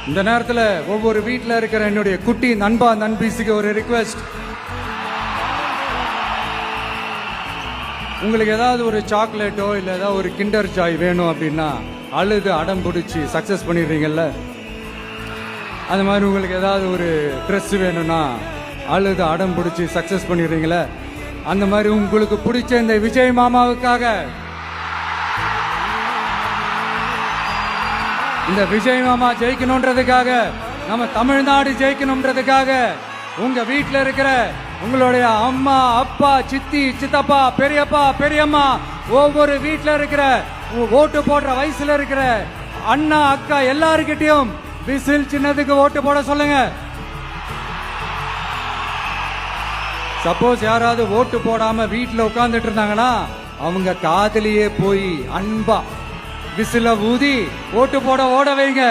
இந்த நேரத்தில் ஒவ்வொரு வீட்டில் இருக்கிற என்னுடைய குட்டி நண்பா நண்பீஸுக்கு ஒரு ரிக்வெஸ்ட். உங்களுக்கு ஏதாவது ஒரு சாக்லேட்டோ இல்லை ஏதாவது ஒரு கிண்டர் ஜாய் வேணும் அப்படின்னா அழுது அடம் பிடிச்சி சக்ஸஸ் பண்ணிடுறீங்கல்ல, அது மாதிரி உங்களுக்கு ஏதாவது ஒரு ட்ரெஸ் வேணும்னா அழுது அடம் பிடிச்சி சக்ஸஸ் பண்ணிடுறீங்களே, அந்த மாதிரி உங்களுக்கு பிடிச்ச இந்த விஜய் மாமாவுக்காக, இந்த விஜய் மாமா ஜெயிக்கணும்ன்றதுக்காக, நம்ம தமிழ்நாடு ஜெயிக்கணும்ன்றதுக்காக உங்க வீட்டில் இருக்கிற உங்களுடைய அம்மா அப்பா சித்தி சித்தப்பா பெரியப்பா பெரியம்மா ஒவ்வொரு வீட்டில் இருக்கிற ஓட்டு போடுற வயசுல இருக்கிற அண்ணா அக்கா எல்லாருக்கிட்டையும் விசில் சின்னதுக்கு ஓட்டு போட சொல்லுங்க. சப்போஸ் யாராவது ஓட்டு போடாம வீட்டில் உட்கார்ந்துட்டு இருந்தாங்கன்னா அவங்க காதலியே போய் அன்பா விசில ஊதி ஓட்டு போட ஓட வைங்க.